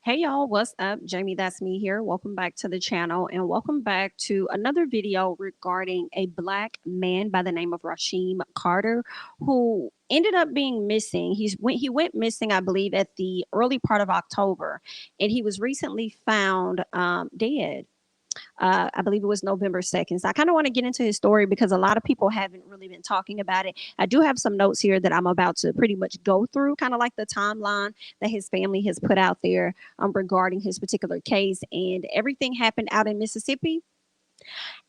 Hey y'all, what's up? Jamie, that's me here. Welcome back to the channel and welcome back to another video regarding a black man by the name of Rasheem Carter who ended up being missing. He went missing, I believe, at the early part of October, and he was recently found dead. I believe it was November 2nd. So I kind of want to get into his story because a lot of people haven't really been talking about it. I do have some notes here that I'm about to pretty much go through, kind of like the timeline that his family has put out there regarding his particular case. And everything happened out in Mississippi,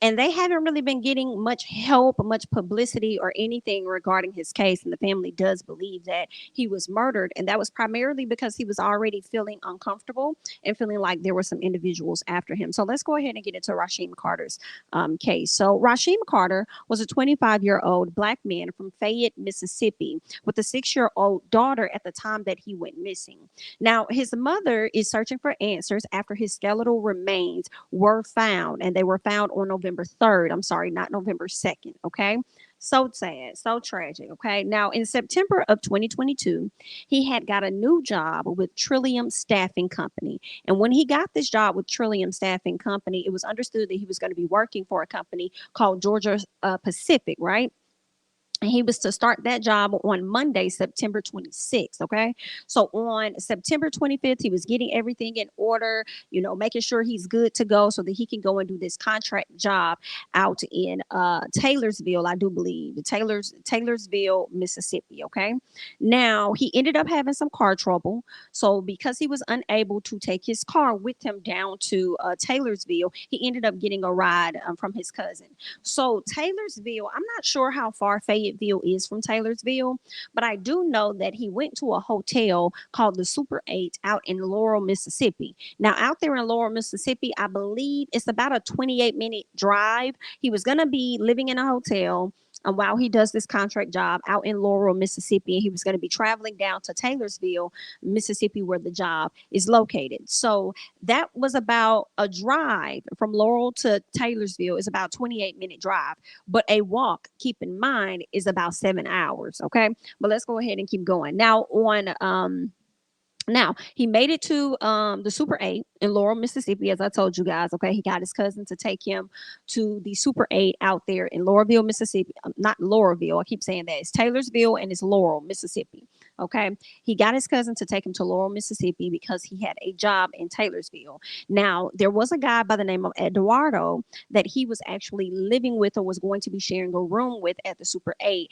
and they haven't really been getting much help, much publicity, or anything regarding his case. And the family does believe that he was murdered, and that was primarily because he was already feeling uncomfortable and feeling like there were some individuals after him. So let's go ahead and get into Rasheem Carter's case. So Rasheem Carter was a 25-year-old black man from Fayette, Mississippi, with a 6-year-old daughter at the time that he went missing. Now, his mother is searching for answers after his skeletal remains were found, and they were found on November 3rd. I'm sorry, not November 2nd. Okay. So sad, so tragic. Okay. Now, in September of 2022, he had got a new job with Trillium Staffing Company. And when he got this job with Trillium Staffing Company, it was understood that he was going to be working for a company called Georgia Pacific, right? And he was to start that job on Monday, September 26th. Okay. So on September 25th, he was getting everything in order, making sure he's good to go so that he can go and do this contract job out in Taylorsville, I do believe, Taylorsville, Mississippi. Okay. Now he ended up having some car trouble. So because he was unable to take his car with him down to Taylorsville, he ended up getting a ride from his cousin. So Taylorsville, I'm not sure how far Fayetteville is from Taylorsville, but I do know that he went to a hotel called the Super 8 out in Laurel, Mississippi. Now, out there in Laurel, Mississippi, I believe it's about a 28-minute drive. He was going to be living in a hotel while he does this contract job out in Laurel, Mississippi, and he was going to be traveling down to Taylorsville, Mississippi, where the job is located. So that was about a drive from Laurel to Taylorsville is about 28-minute drive, but a walk, keep in mind, is about 7 hours. Okay, but let's go ahead and keep going. Now he made it to the Super 8 in Laurel, Mississippi, as I told you guys. Okay, he got his cousin to take him to the Super 8 out there in Laurelville, Mississippi. Not Laurelville, I keep saying that. It's Taylorsville and it's Laurel, Mississippi. Okay, he got his cousin to take him to Laurel, Mississippi because he had a job in Taylorsville. Now, there was a guy by the name of Eduardo that he was actually living with or was going to be sharing a room with at the Super 8,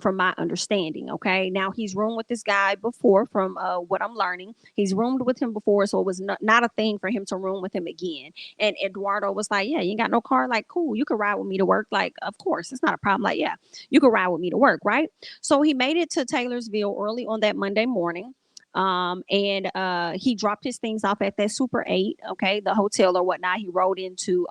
from my understanding. Okay, now he's roomed with this guy before, from what I'm learning. He's roomed with him before, so it was not a thing for him to room with him again. And Eduardo was like, "Yeah, you ain't got no car? Like, cool, you could ride with me to work. Like, of course, it's not a problem. Like, yeah, you could ride with me to work, right?" So he made it to Taylorsville early on that Monday morning. And he dropped his things off at that Super 8, okay, the hotel or whatnot. He rode into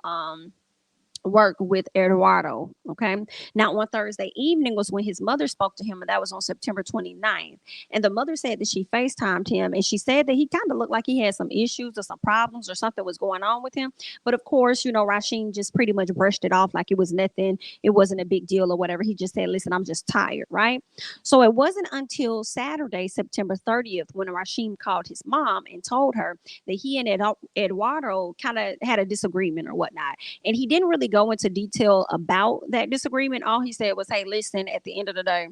work with Eduardo. Okay. Now, on Thursday evening was when his mother spoke to him, and that was on September 29th. And the mother said that she FaceTimed him, and she said that he kind of looked like he had some issues or some problems or something was going on with him. But of course, Rasheem just pretty much brushed it off like it was nothing. It wasn't a big deal or whatever. He just said, "Listen, I'm just tired." Right. So it wasn't until Saturday, September 30th, when Rasheem called his mom and told her that he and Eduardo kind of had a disagreement or whatnot. And he didn't really go into detail about that disagreement. All he said was, "Hey, listen, at the end of the day,"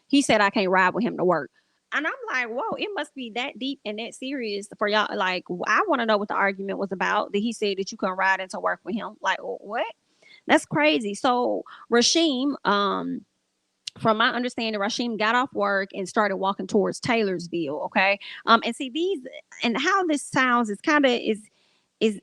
he said, "I can't ride with him to work." And I'm like, whoa, it must be that deep and that serious for y'all. Like, I want to know what the argument was about that he said that you couldn't ride into work with him. Like, what? That's crazy. So Rasheem, from my understanding, Rasheem got off work and started walking towards Taylorsville. Okay. And see these, and how this sounds is kind of is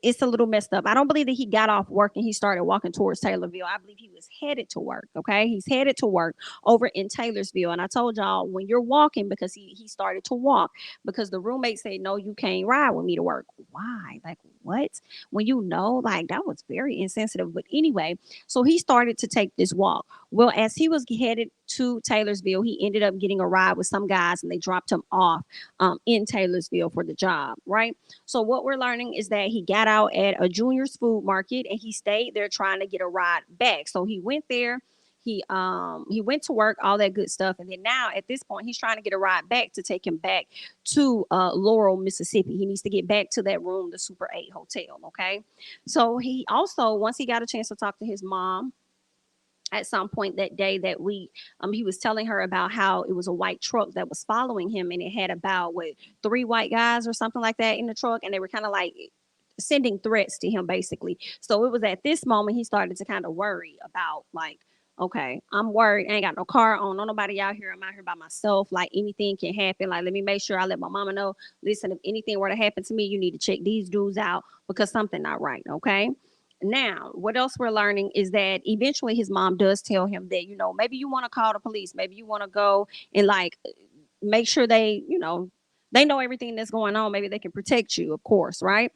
it's a little messed up. I don't believe that he got off work and he started walking towards Taylorsville. I believe he was headed to work. Okay. He's headed to work over in Taylorsville. And I told y'all, when you're walking, because he started to walk because the roommate said, "No, you can't ride with me to work." Why? Like, what? When like, that was very insensitive. But anyway, so he started to take this walk. Well, as he was headed to Taylorsville, he ended up getting a ride with some guys, and they dropped him off in Taylorsville for the job, right? So what we're learning is that he got out at a Junior's Food Market and he stayed there trying to get a ride back. So he went there. He went to work, all that good stuff, and then now at this point he's trying to get a ride back to take him back to Laurel, Mississippi. He needs to get back to that room, the Super 8 hotel. Okay, so he also, once he got a chance to talk to his mom at some point that day that week, he was telling her about how it was a white truck that was following him, and it had about what, three white guys or something like that in the truck, and they were kind of like sending threats to him basically. So it was at this moment he started to kind of worry about, like, okay, I'm worried. I ain't got no car on, no nobody out here. I'm out here by myself. Like, anything can happen. Like, let me make sure I let my mama know. Listen, if anything were to happen to me, you need to check these dudes out because something not right. Okay. Now, what else we're learning is that eventually his mom does tell him that, maybe you want to call the police. Maybe you want to go and, like, make sure they know everything that's going on. Maybe they can protect you, of course, right?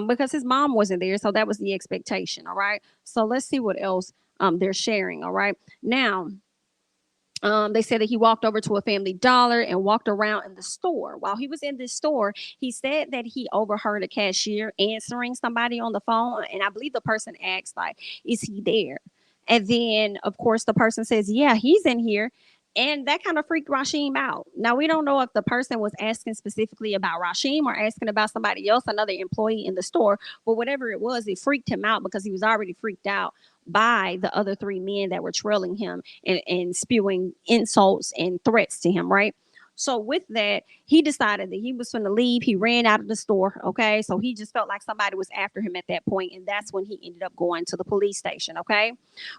Because his mom wasn't there. So that was the expectation. All right. So let's see what else they're sharing. All right. Now, they said that he walked over to a Family Dollar and walked around in the store. While he was in this store, he said that he overheard a cashier answering somebody on the phone. And I believe the person asked, like, is he there? And then, of course, the person says, yeah, he's in here. And that kind of freaked Rasheem out. Now, we don't know if the person was asking specifically about Rasheem or asking about somebody else, another employee in the store. But whatever it was, it freaked him out because he was already freaked out by the other three men that were trailing him and spewing insults and threats to him, right? So with that, he decided that he was going to leave. He ran out of the store. Okay. So he just felt like somebody was after him at that point, and that's when he ended up going to the police station. Okay.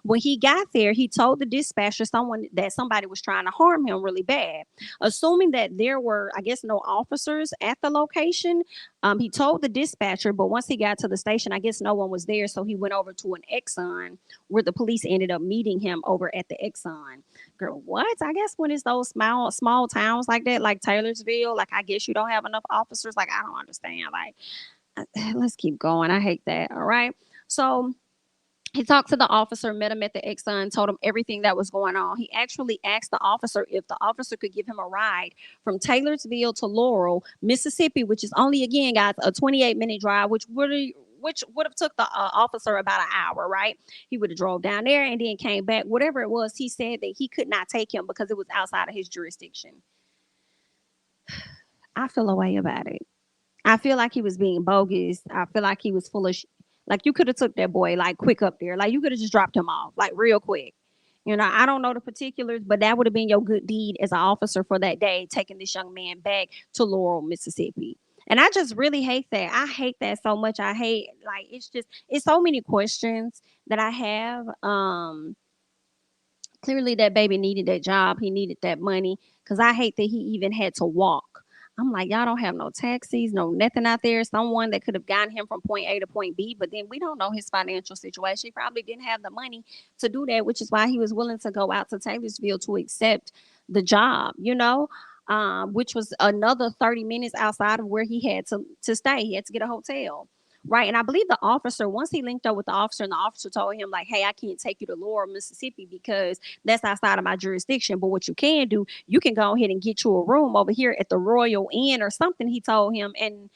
When he got there, he told the dispatcher that somebody was trying to harm him really bad. Assuming that there were, I guess, no officers at the location, he told the dispatcher, but once he got to the station, I guess no one was there. So he went over to an Exxon where the police ended up meeting him over at the Exxon. Girl, what? I guess when it's those small towns like that, like Taylorsville, like, I guess you don't have enough officers. Like, I don't understand. Like, let's keep going. I hate that. All right. So he talked to the officer, met him at the Exxon, told him everything that was going on. He actually asked the officer if the officer could give him a ride from Taylorsville to Laurel, Mississippi, which is only, again, guys, a 28-minute drive, which would have took the officer about an hour, right? He would have drove down there and then came back. Whatever it was, he said that he could not take him because it was outside of his jurisdiction. I feel a way about it. I feel like he was being bogus. I feel like he was full of like, you could have took that boy, like, quick up there. Like, you could have just dropped him off, like, real quick. I don't know the particulars, but that would have been your good deed as an officer for that day, taking this young man back to Laurel, Mississippi. And I just really hate that. I hate that so much. I hate, like, it's so many questions that I have. Clearly that baby needed that job. He needed that money, because I hate that he even had to walk. I'm like, y'all don't have no taxis, no nothing out there. Someone that could have gotten him from point A to point B, but then we don't know his financial situation. He probably didn't have the money to do that, which is why he was willing to go out to Taylorsville to accept the job, which was another 30 minutes outside of where he had to stay. He had to get a hotel. Right. And I believe the officer, once he linked up with the officer, and the officer told him, like, hey, I can't take you to Laurel, Mississippi, because that's outside of my jurisdiction. But what you can do, you can go ahead and get you a room over here at the Royal Inn or something, he told him. And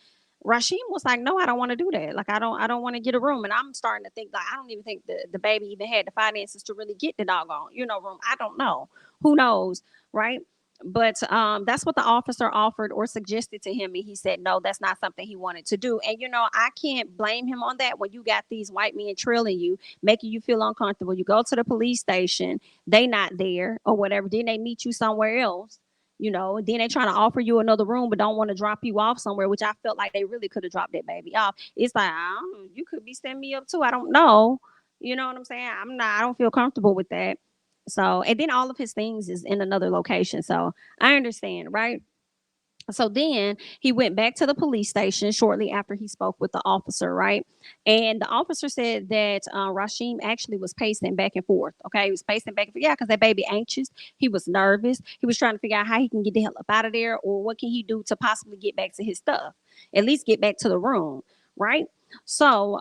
Rasheem was like, no, I don't want to do that. Like, I don't want to get a room. And I'm starting to think, like, I don't even think the baby even had the finances to really get the doggone, room. I don't know. Who knows? Right. But that's what the officer offered or suggested to him. And he said, no, that's not something he wanted to do. And, I can't blame him on that. When you got these white men trailing you, making you feel uncomfortable, you go to the police station, they not there or whatever. Then they meet you somewhere else. Then they trying to offer you another room, but don't want to drop you off somewhere, which I felt like they really could have dropped that baby off. It's like, you could be setting me up too. I don't know. You know what I'm saying? I don't feel comfortable with that. So, and then all of his things is in another location. So I understand, right? So then he went back to the police station shortly after he spoke with the officer, right? And the officer said that Rasheem actually was pacing back and forth. Okay, he was pacing back and forth. Yeah, because that baby anxious. He was nervous. He was trying to figure out how he can get the hell up out of there, or what can he do to possibly get back to his stuff, at least get back to the room, right? So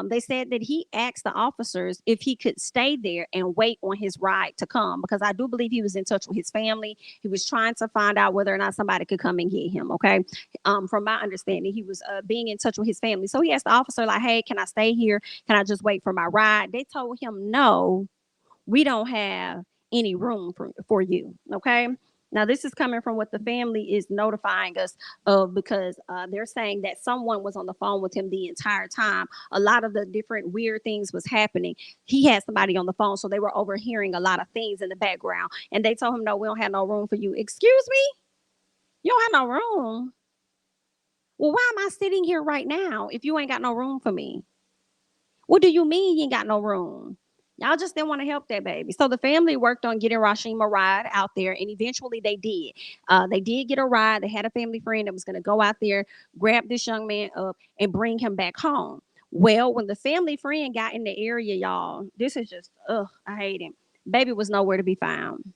they said that he asked the officers if he could stay there and wait on his ride to come, because I do believe he was in touch with his family. He was trying to find out whether or not somebody could come and get him. Okay. From my understanding, he was being in touch with his family. So he asked the officer, like, hey, can I stay here? Can I just wait for my ride? They told him no. we don't have any room for you. Okay. Now, this is coming from what the family is notifying us of, because they're saying that someone was on the phone with him the entire time. A lot of the different weird things was happening. He had somebody on the phone, so they were overhearing a lot of things in the background. And they told him, no, we don't have no room for you. Excuse me? You don't have no room? Well, why am I sitting here right now if you ain't got no room for me? What do you mean you ain't got no room? Y'all just didn't want to help that baby. So the family worked on getting Rasheem a ride out there, and eventually they did. They did get a ride. They had a family friend that was going to go out there, grab this young man up, and bring him back home. Well, when the family friend got in the area, y'all, this is just, ugh, I hate him. Baby was nowhere to be found.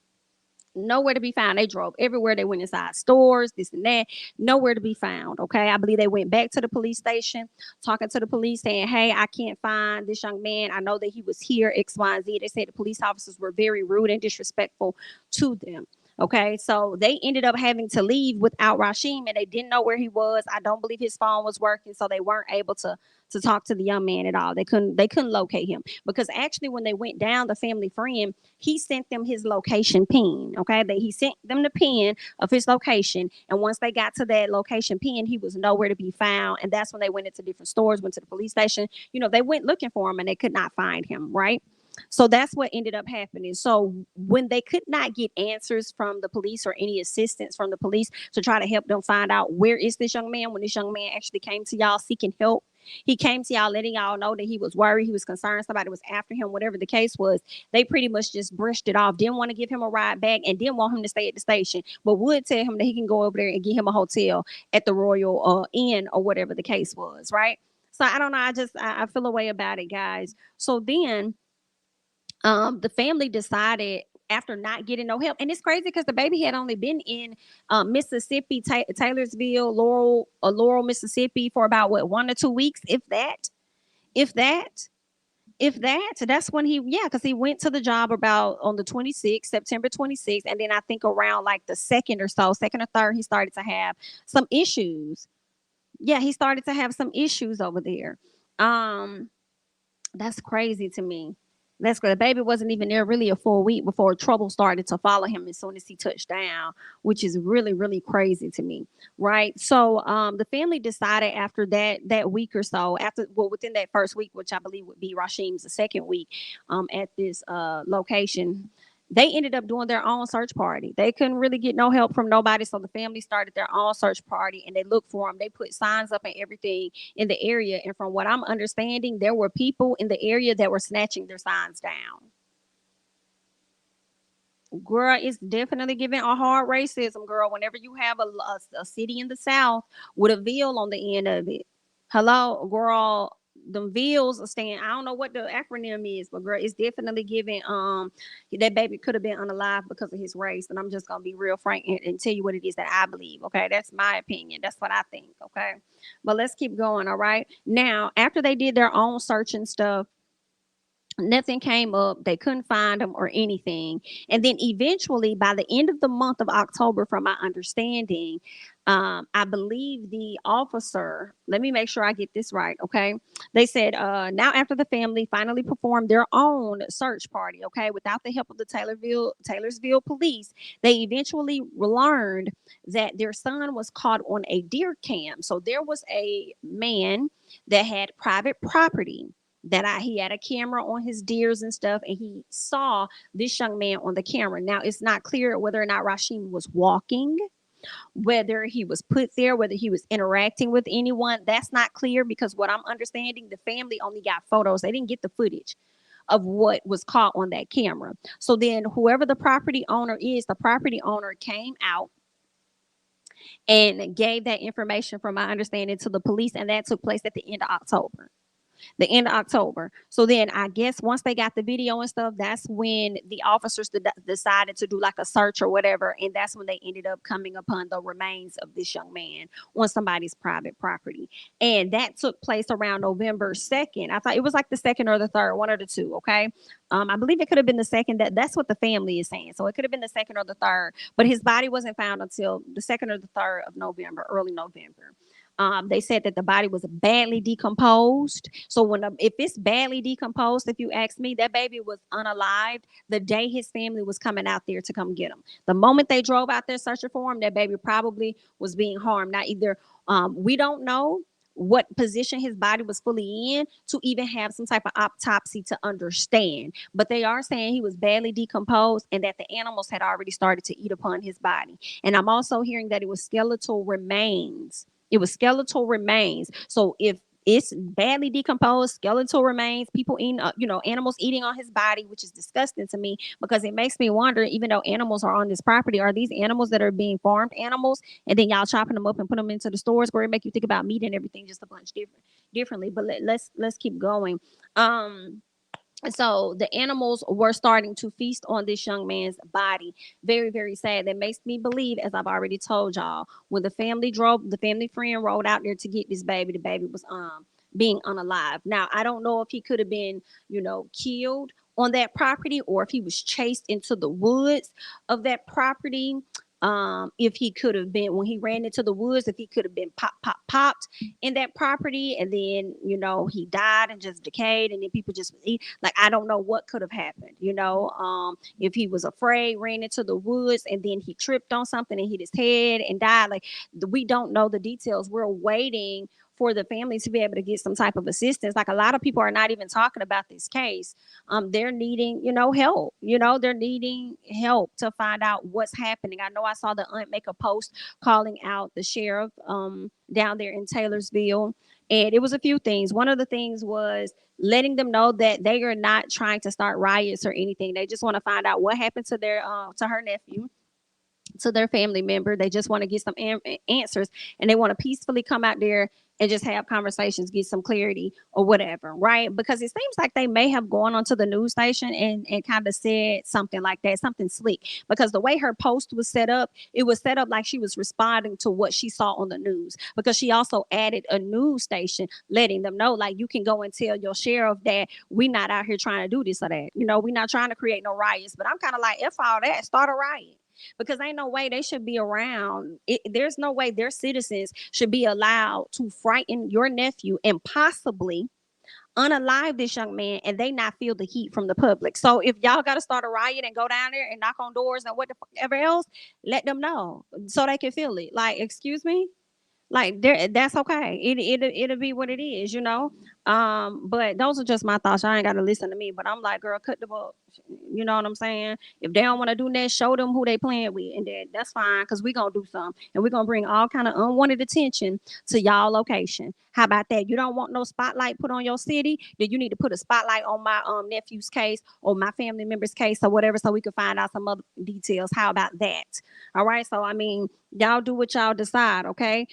Nowhere to be found. They drove everywhere. They went inside stores, this and that. Nowhere to be found. Okay. I believe they went back to the police station, talking to the police, saying, hey, I can't find this young man. I know that he was here, X, Y, and Z. They said the police officers were very rude and disrespectful to them. Okay, so they ended up having to leave without Rasheem, and they didn't know where he was. I don't believe his phone was working, so they weren't able to talk to the young man at all. They couldn't locate him, because actually when they went down, the family friend, he sent them his location pin. Okay, he sent them the pin of his location, and once they got to that location pin, he was nowhere to be found. And that's when they went into different stores, went to the police station. They went looking for him, and they could not find him. Right. So that's what ended up happening. So when they could not get answers from the police or any assistance from the police to try to help them find out where is this young man, when this young man actually came to y'all seeking help, he came to y'all letting y'all know that he was worried, he was concerned, somebody was after him, whatever the case was. They pretty much just brushed it off, didn't want to give him a ride back, and didn't want him to stay at the station, but would tell him that he can go over there and get him a hotel at the Royal Inn or whatever the case was, right? So I don't know. I feel a way about it, guys. So then the family decided, after not getting no help, and it's crazy because the baby had only been in Mississippi, Taylorsville, Laurel, Mississippi, for about what, 1 or 2 weeks, if that, if that. So that's when because he went to the job about on the 26th, September 26th, and then I think around like the second or so, second or third, he started to have some issues. Yeah, he started to have some issues over there. Um, that's crazy to me. That's good. The baby wasn't even there really a full week before trouble started to follow him as soon as he touched down, which is really, really crazy to me. Right. So the family decided after that week or so, within that first week, which I believe would be Rasheem's the second week at this location, they ended up doing their own search party. They couldn't really get no help from nobody, so the family started their own search party, and they looked for him. They put signs up and everything in the area, and from what I'm understanding, there were people in the area that were snatching their signs down. Girl, it's definitely giving a hard racism, girl. Whenever you have a city in the South with a Ville on the end of it, hello, girl. The Villes are staying. I don't know what the acronym is, but girl, it's definitely giving. That baby could have been unalive because of his race, and I'm just gonna be real frank and tell you what it is that I believe. Okay, that's my opinion. That's what I think. Okay, but let's keep going. All right. Now, after they did their own search and stuff, nothing came up. They couldn't find them or anything. And then eventually, by the end of the month of October, from my understanding, I believe the officer, let me make sure I get this right. Okay, they said now, after the family finally performed their own search party, okay, without the help of the Taylorsville police, they eventually learned that their son was caught on a deer cam. So there was a man that had private property, he had a camera on his deers and stuff, and he saw this young man on the camera. Now, it's not clear whether or not Rasheem was walking, whether he was put there, whether he was interacting with anyone. That's not clear, because what I'm understanding, the family only got photos. They didn't get the footage of what was caught on that camera. So then whoever the property owner is, the property owner came out and gave that information, from my understanding, to the police, and that took place at the end of October. The end of October. So then I guess once they got the video and stuff, that's when the officers decided to do like a search or whatever. And that's when they ended up coming upon the remains of this young man on somebody's private property. And that took place around November 2nd. I thought it was like the second or the third, one of the two. Okay. I believe it could have been the second. That's what the family is saying. So it could have been the second or the third, but his body wasn't found until the second or the third of November, early November. They said that the body was badly decomposed. So if it's badly decomposed, if you ask me, that baby was unalived the day his family was coming out there to come get him. The moment they drove out there searching for him, that baby probably was being harmed. Now, either we don't know what position his body was fully in to even have some type of autopsy to understand. But they are saying he was badly decomposed and that the animals had already started to eat upon his body. And I'm also hearing that it was skeletal remains. It was skeletal remains. So if it's badly decomposed, skeletal remains, people eating, animals eating on his body, which is disgusting to me because it makes me wonder, even though animals are on this property, are these animals that are being farmed animals and then y'all chopping them up and put them into the stores where it make you think about meat and everything just a bunch differently. But let's keep going. So the animals were starting to feast on this young man's body. Very, very sad. That makes me believe, as I've already told y'all, when the family friend rode out there to get this baby, the baby was being unalive. Now, I don't know if he could have been, killed on that property or if he was chased into the woods of that property. If he could have been, when he ran into the woods, if he could have been popped in that property and then, he died and just decayed and then people just eat. Like, I don't know what could have happened, if he was afraid, ran into the woods and then he tripped on something and hit his head and died. Like, we don't know the details. We're waiting for the family to be able to get some type of assistance. Like, a lot of people are not even talking about this case. They're needing, help. They're needing help to find out what's happening. I know I saw the aunt make a post calling out the sheriff down there in Taylorsville. And it was a few things. One of the things was letting them know that they are not trying to start riots or anything. They just want to find out what happened to her nephew, to their family member. They just want to get some answers and they want to peacefully come out there and just have conversations, get some clarity or whatever, right? Because it seems like they may have gone onto the news station and kind of said something like that, something slick. Because the way her post was set up, it was set up like she was responding to what she saw on the news. Because she also added a news station letting them know, like, you can go and tell your sheriff that we're not out here trying to do this or that. We're not trying to create no riots. But I'm kind of like, F all that, start a riot. Because ain't no way they should be around. There's no way their citizens should be allowed to frighten your nephew and possibly unalive this young man and they not feel the heat from the public. So if y'all got to start a riot and go down there and knock on doors and whatever else, let them know so they can feel it. Like, excuse me? Like, that's okay. It'll be what it is, but those are just my thoughts. I ain't got to listen to me, but I'm like, girl, cut the book. You know what I'm saying? If they don't want to do that, show them who they playing with, and that's fine, because we gonna do something and we're gonna bring all kind of unwanted attention to y'all location. How about that? You don't want no spotlight put on your city, then you need to put a spotlight on my nephew's case or my family member's case or whatever, so we can find out some other details. How about that? All right. So I mean, y'all do what y'all decide, okay?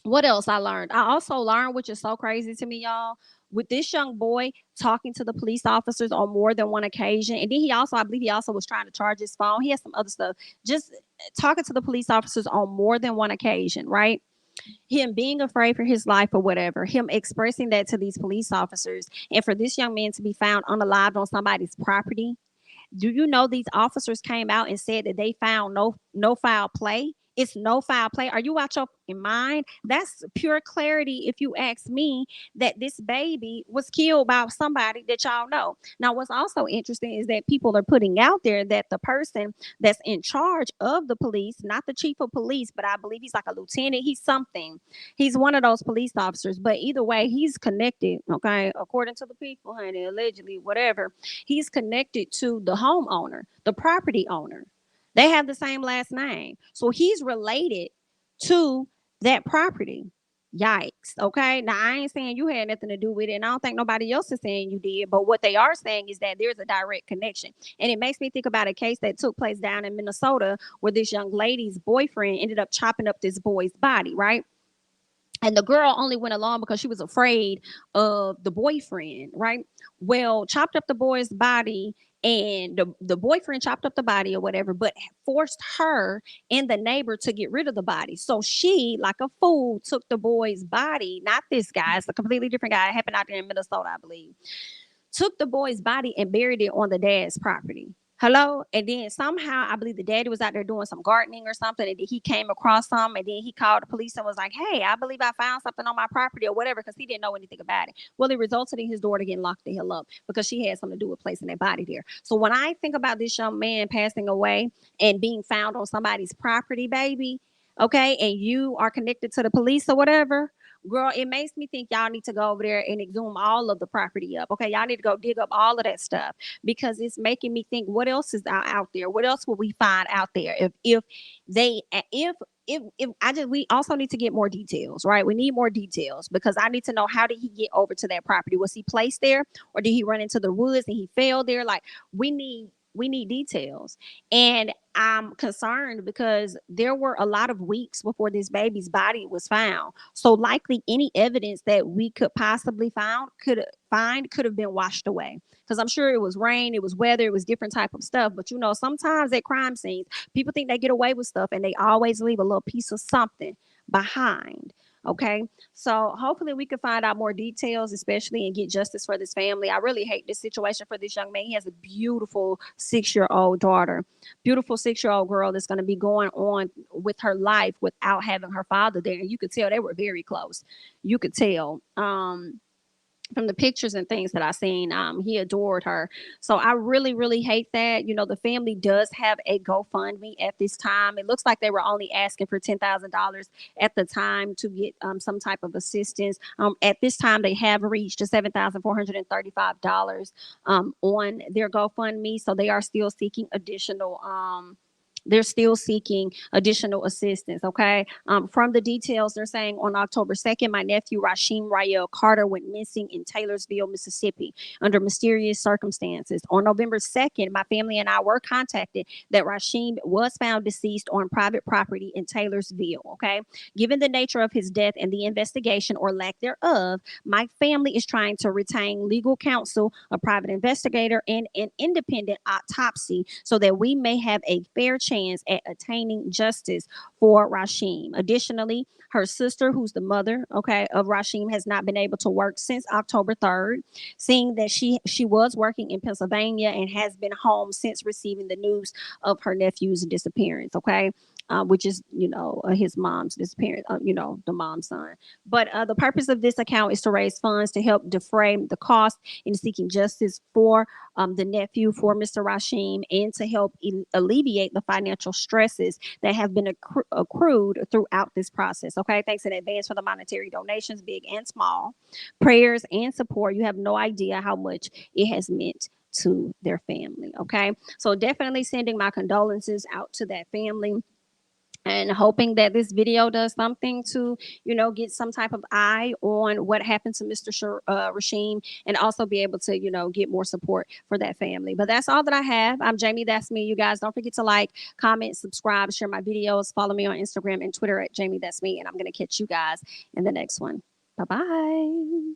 What else I learned? I also learned, which is so crazy to me, y'all, with this young boy talking to the police officers on more than one occasion. And then I believe he also was trying to charge his phone. He has some other stuff. Just talking to the police officers on more than one occasion, right? Him being afraid for his life or whatever, him expressing that to these police officers, and for this young man to be found unalived on somebody's property. Do you know these officers came out and said that they found no foul play? It's no foul play. Are you out your mind? That's pure clarity, if you ask me, that this baby was killed by somebody that y'all know. Now, what's also interesting is that people are putting out there that the person that's in charge of the police, not the chief of police, but I believe he's like a lieutenant, he's something. He's one of those police officers, but either way, he's connected, okay, according to the people, honey, allegedly, whatever. He's connected to the homeowner, the property owner. They have the same last name. So he's related to that property. Yikes. Okay. Now, I ain't saying you had nothing to do with it, and I don't think nobody else is saying you did. But what they are saying is that there's a direct connection. And it makes me think about a case that took place down in Minnesota where this young lady's boyfriend ended up chopping up this boy's body, right? And the girl only went along because she was afraid of the boyfriend, right? Well, chopped up the boy's body, and the boyfriend chopped up the body or whatever, but forced her and the neighbor to get rid of the body. So she, like a fool, took the boy's body, not this guy, it's a completely different guy. It happened out there in Minnesota, I believe. Took the boy's body and buried it on the dad's property. Hello. And then somehow I believe the daddy was out there doing some gardening or something, and then he came across some, and then he called the police and was like, "Hey, I believe I found something on my property or whatever," because he didn't know anything about it. Well, it resulted in his daughter getting locked the hell up because she had something to do with placing that body there. So when I think about this young man passing away and being found on somebody's property, baby, okay, and you are connected to the police or whatever, girl, it makes me think y'all need to go over there and exhume all of the property up. Okay, y'all need to go dig up all of that stuff, because it's making me think, what else is out there? What else will we find out there if they if I just, we also need to get more details, right? We need more details, because I need to know, how did he get over to that property? Was he placed there, or did he run into the woods and he fell there? Like, we need details. And I'm concerned because there were a lot of weeks before this baby's body was found. So likely any evidence that we could possibly could have been washed away, because I'm sure it was rain, it was weather, it was different type of stuff. But sometimes at crime scenes, people think they get away with stuff, and they always leave a little piece of something behind. Okay, so hopefully we can find out more details, especially, and get justice for this family. I really hate this situation for this young man. He has a beautiful 6-year-old daughter, beautiful 6-year-old girl that's going to be going on with her life without having her father there. And you could tell they were very close. You could tell. From the pictures and things that I seen, he adored her. So I really, really hate that. The family does have a GoFundMe at this time. It looks like they were only asking for $10,000 at the time to get some type of assistance. At this time, they have reached $7,435 on their GoFundMe. So they are still seeking additional. They're still seeking additional assistance. Okay. From the details, they're saying on October 2nd, my nephew Rasheem Ryelle Carter went missing in Taylorsville, Mississippi, under mysterious circumstances. On November 2nd, my family and I were contacted that Rasheem was found deceased on private property in Taylorsville. Okay. Given the nature of his death and the investigation or lack thereof, my family is trying to retain legal counsel, a private investigator, and an independent autopsy so that we may have a fair chance at attaining justice for Rasheem. Additionally, her sister, who's the mother, okay, of Rasheem, has not been able to work since October 3rd, seeing that she was working in Pennsylvania and has been home since receiving the news of her nephew's disappearance. Okay. Which is, his mom's disappearance, the mom's son. But the purpose of this account is to raise funds to help defray the cost in seeking justice for the nephew, for Mr. Rasheem, and to help alleviate the financial stresses that have been accrued throughout this process. Okay, thanks in advance for the monetary donations, big and small, prayers and support. You have no idea how much it has meant to their family. Okay, so definitely sending my condolences out to that family, and hoping that this video does something to, get some type of eye on what happened to Mr. Rasheem, and also be able to, get more support for that family. But that's all that I have. I'm Jamie. That's me. You guys don't forget to like, comment, subscribe, share my videos, follow me on Instagram and Twitter at Jamie. That's me. And I'm going to catch you guys in the next one. Bye-bye.